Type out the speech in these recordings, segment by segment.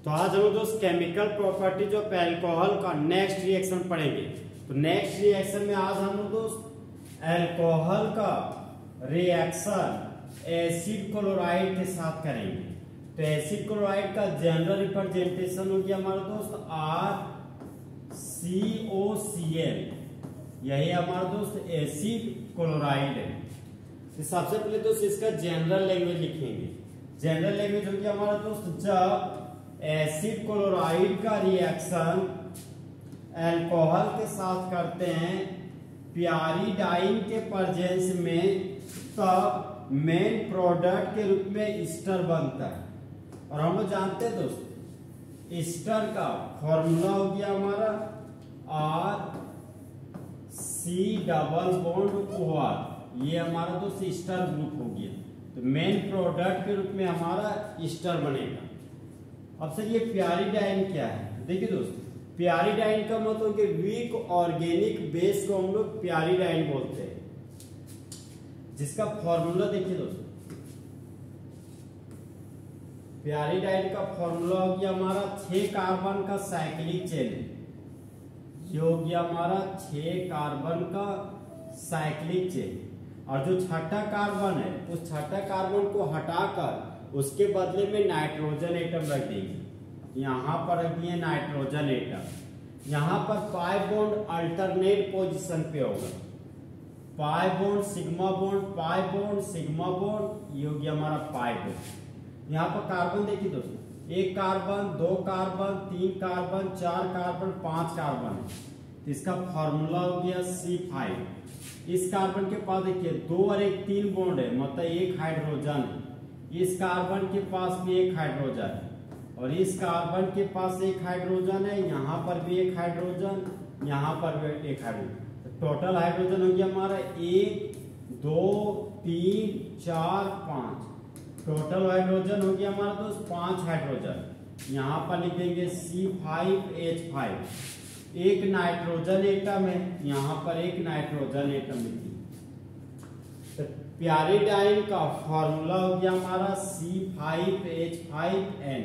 तो आज हम दोस्त केमिकल प्रॉपर्टीज ऑफ अल्कोहल का नेक्स्ट रिएक्शन पढ़ेंगे। तो नेक्स्ट रिएक्शन में आज हम दोस्त अल्कोहल का रिएक्शन एसिड क्लोराइड के साथ करेंगे। तो एसिड क्लोराइड का जनरल रिप्रेजेंटेशन हो गया हमारा दोस्त RCOCl, यही हमारा दोस्त एसिड क्लोराइड है। तो सबसे पहले दोस्त इसका जनरल लैंग्वेज लिखेंगे। जनरल लैंग्वेज हो गया हमारा दोस्त जब एसिड क्लोराइड का रिएक्शन अल्कोहल के साथ करते हैं प्यारिडाइन के प्रेजेंस में, तब मेन प्रोडक्ट के रूप में ईस्टर बनता है। और हम लोग जानते हैं दोस्त ईस्टर का फॉर्मूला हो गया हमारा RC≡OR, ये हमारा दोस्त ईस्टर ग्रुप हो गया। तो मेन प्रोडक्ट के रूप में हमारा ईस्टर बनेगा। अब सर ये प्यारिडाइन क्या है? देखिए दोस्त, प्यारिडाइन का मतलब कि वीक ऑर्गेनिक बेस को हम लोग प्यारिडाइन बोलते हैं, जिसका फॉर्मूला देखिए दोस्त, प्यारिडाइन का फॉर्मूला हो गया हमारा 6 कार्बन का साइक्लिक चेन, ये हो गया हमारा 6 कार्बन का साइक्लिक चेन। और जो छठा कार्बन है उस छठा कार्बन को हटाकर उसके बदले में नाइट्रोजन एटम रख देंगे। यहाँ पर रख दिए नाइट्रोजन एटम। यहाँ पर पाई बॉन्ड अल्टरनेट पोजीशन पे होगा, pi bond sigma bond, pi bond sigma bond, ये हो गया हमारा पाई बॉन्ड। यहाँ पर कार्बन देखिए दोस्तों, 1 carbon, 2 carbon, 3 carbon, 4 carbon, 5 carbon है। तो इसका फॉर्मूला हो गया C5। इस कार्बन के पास देखिए 2 और 1 3 बॉन्ड है, मतलब 1 हाइड्रोजन है। इस कार्बन के पास भी 1 हाइड्रोजन है और इस कार्बन के पास 1 हाइड्रोजन है। यहाँ पर भी 1 हाइड्रोजन, यहाँ पर भी 1 हाइड्रोजन। तो टोटल हाइड्रोजन हो गया हमारा 1 2 3 4 5। टोटल हाइड्रोजन हो गया हमारा दोस्त 5 हाइड्रोजन। यहाँ पर लिख देंगे C5H5। 1 नाइट्रोजन एटम है, यहाँ पर 1 नाइट्रोजन एटम लिखिए। प्यारिडाइन का फॉर्मूला हो गया हमारा C5H5N।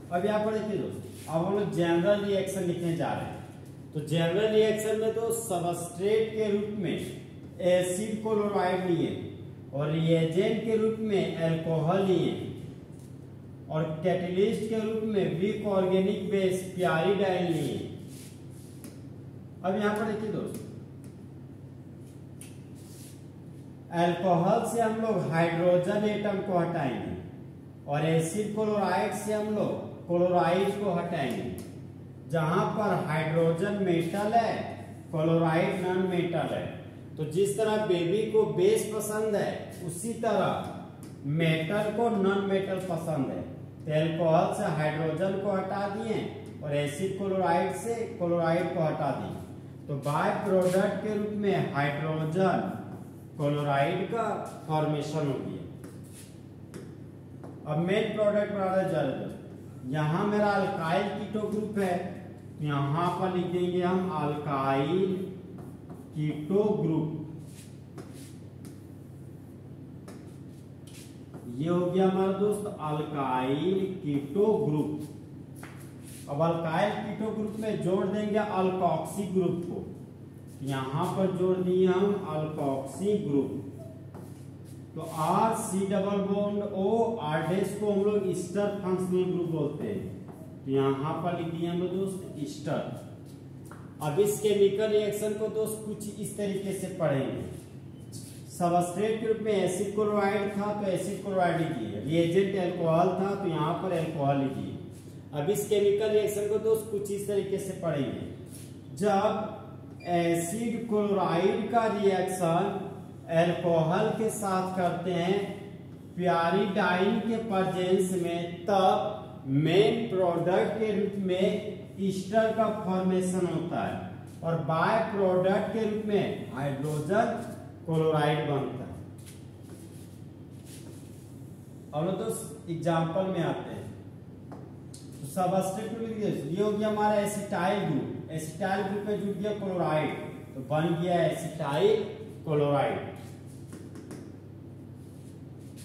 अब यहाँ पर देखिए दोस्त, अब हम लोग जनरल रिएक्शन लिखने जा रहे हैं। तो जनरल रिएक्शन में तो सबस्ट्रेट के रूप में एसिड क्लोराइड लिए और रिएजेंट के रूप में अल्कोहल लिए और कैटलिस्ट के रूप में वीक ऑर्गेनिक बेस प्यारिडाइन लिए। अब यहां पर देखिए दोस्त, अल्कोहल से हम लोग हाइड्रोजन एटम को हटाएंगे और एसिड क्लोराइड से हम लोग क्लोराइड को हटाएंगे। जहां पर हाइड्रोजन मेटल है, क्लोराइड नॉन मेटल है। तो जिस तरह बेबी को बेस पसंद है, उसी तरह मेटल को नॉन मेटल पसंद है। तो अल्कोहल से हाइड्रोजन को हटा दिए और एसिड क्लोराइड से क्लोराइड को हटा दिए। तो बाय प्रोडक्ट के रूप में हाइड्रोजन क्लोराइड का फॉर्मेशन हो गया। अब मेन प्रोडक्ट बनाना जा रहे हैं। यहां मेरा अल्काइल कीटो ग्रुप है, यहां पर लिख देंगे हम अल्काइल कीटो ग्रुप। ये हो गया हमारा दोस्त अल्काइल कीटो ग्रुप। अब अल्काइल कीटो ग्रुप में जोड़ देंगे अल्कोक्सी ग्रुप को। यहां पर जोड़ दिए हम अल्कोक्सी ग्रुप। तो RC≡O R' को हम लोग ईस्टर फंक्शनल ग्रुप बोलते हैं। तो यहाँ पर लिख दिए हम लोग दोस्त ईस्टर। अब इस केमिकल रिएक्शन को दोस्त कुछ इस तरीके से पढ़ेंगे। सबस्ट्रेट के रूप में एसिड क्लोराइड था तो एसिड क्लोराइड लिखिए, रिएजेंट अल्कोहल था तो यहाँ पर अल्कोहल लिखिए। अब इस केमिकल रिएक्शन को दोस्त कुछ इस तरीके से पढ़ेंगे। जब एसिड क्लोराइड का रिएक्शन अल्कोहल के साथ करते हैं प्यारिडाइन के प्रेजेंस में, तब मेन प्रोडक्ट के रूप में ईस्टर का फॉर्मेशन होता है और बाय प्रोडक्ट के रूप में हाइड्रोजन क्लोराइड बनता है। और दोस्त एग्जाम्पल में आते हैं। तो सबस्ट्रेट में ये हो गया हमारा एसिटाइल ग्रुप, एसिटाइल ग्रुप में जुड़ गया क्लोराइड, तो बन गया एसिटाइल क्लोराइड।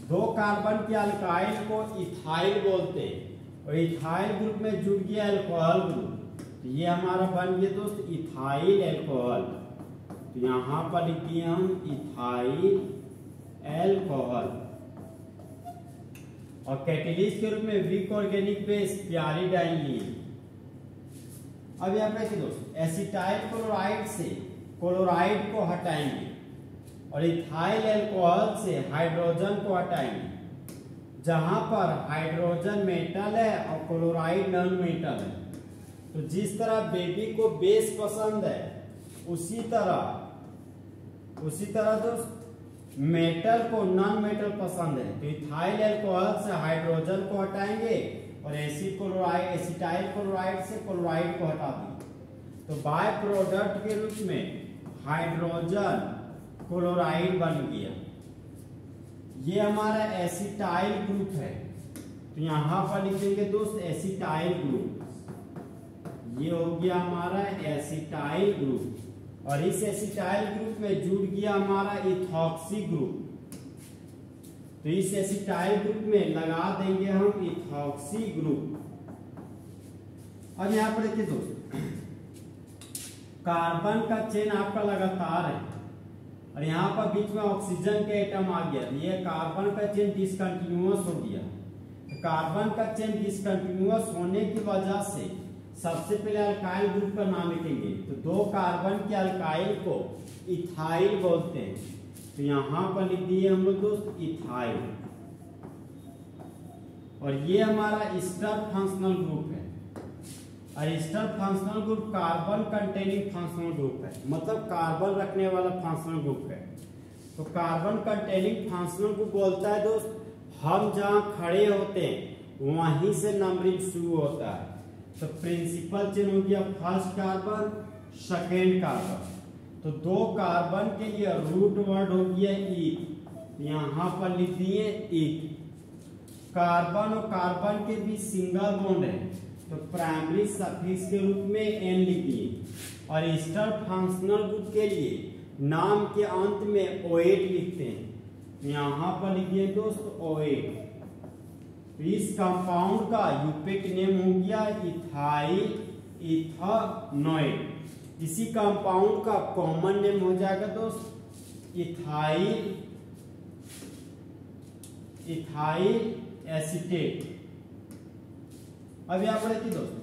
2 कार्बन के अल्काइल को इथाइल बोलते हैं, और इथाइल ग्रुप में जुड़ गया अल्कोहल ग्रुप, तो ये हमारा बन गया दोस्त इथाइल अल्कोहल। तो यहां पर लिख दिए हम इथाइल अल्कोहल। और कैटेलिस्ट के रूप में वीक ऑर्गेनिक बेस प्यारीडाइन लिए। अब यहाँ पे दोस्त एसिटाइल क्लोराइड से क्लोराइड को हटाएंगे और इथाइल अल्कोहल से हाइड्रोजन को हटाएंगे। जहां पर हाइड्रोजन मेटल है और क्लोराइड नॉन मेटल है, तो जिस तरह बेबी को बेस पसंद है उसी तरह दोस्त मेटल को नॉन मेटल पसंद है। तो इथाइल अल्कोहल से हाइड्रोजन को हटाएंगे और एसिटाइल क्लोराइड से क्लोराइड को हटा देंगे। तो बाय प्रोडक्ट के रूप में हाइड्रोजन क्लोराइड बन गया। ये हमारा एसिटाइल ग्रुप है, तो यहां पर लिखेंगे दोस्त एसिटाइल ग्रुप। ये हो गया हमारा एसिटाइल ग्रुप, और इस एसिटाइल ग्रुप में जुड़ गया हमारा इथॉक्सी ग्रुप। तो इस एसिटाइल ग्रुप में लगा देंगे हम इथॉक्सी ग्रुप। अब यहां पर देखिए दोस्त, कार्बन का चेन आपका लगातार है और यहाँ पर बीच में ऑक्सीजन के एटम आ गया, ये कार्बन का चेन डिसकंटिन्यूअस हो गया। तो कार्बन का चेन डिसकंटिन्यूअस होने की वजह से सबसे पहले अल्काइल ग्रुप का नाम लिखेंगे। तो 2 कार्बन के अल्काइल को इथाइल बोलते हैं, तो यहां पर लिख दिए हम लोग दोस्त इथाइल। और ये हमारा ईस्टर फंक्शनल ग्रुप है, और Easter functional group carbon containing functional group है, मतलब कार्बन रखने वाला फंक्शनल ग्रुप है। तो कार्बन कंटेनिंग फंक्शनल ग्रुप बोलता है दोस्त, हम जहां खड़े होते हैं वहीं से नंबरिंग शुरू होता है। तो प्रिंसिपल चेन हो गया फर्स्ट कार्बन सेकेंड कार्बन। तो 2 कार्बन के लिए रूट वर्ड हो गया ईथ, यहां पर लिख दिए ईथ। कार्बन और कार्बन के बीच सिंगल बॉन्ड है, तो प्राइमरी सफिक्स के रूप में एन लिख दिए। और ईस्टर फंक्शनल ग्रुप के लिए नाम के अंत में OH लिखते हैं, यहां पर लिखिए दोस्त OH। इस कंपाउंड का यूपिक नेम हो गया इथाइल इथानोएट। इसी कंपाउंड का कॉमन नेम हो जाएगा दोस्त इथाइल एसीटेट। अब यहां पर देखिए दोस्त,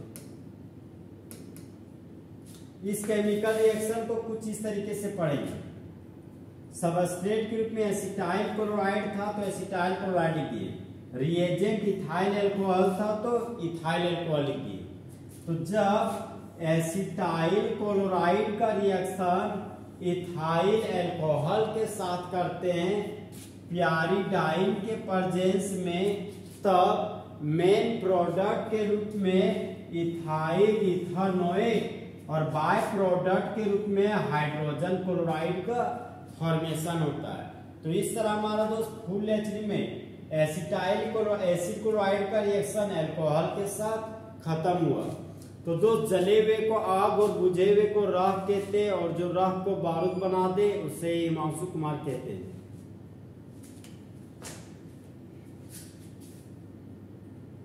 इस केमिकल रिएक्शन को कुछ इस तरीके से पढ़ेंगे। सबस्ट्रेट के रूप में एसिटाइल क्लोराइड था, तो एसिटाइल क्लोराइड लिख दिए। रिएजेंट इथाइल अल्कोहल था, तो इथाइल अल्कोहल लिख दिए। तो जब एसिटाइल क्लोराइड का रिएक्शन इथाइल अल्कोहल के साथ करते हैं प्यारीडाइन के प्रेजेंस में, तब मेन प्रोडक्ट के रूप में इथाइल इथानोएट और बाय प्रोडक्ट के रूप में हाइड्रोजन क्लोराइड का फॉर्मेशन होता है। तो इस तरह हमारा दोस्त फुल एचडी में एसिड क्लोराइड का रिएक्शन अल्कोहल के साथ खत्म हुआ। तो दोस्त जले हुए को आग और बुझे हुए को राख कहते हैं, और जो राख को बारूद बना दे उसे हिमांशु कुमार कहते हैं।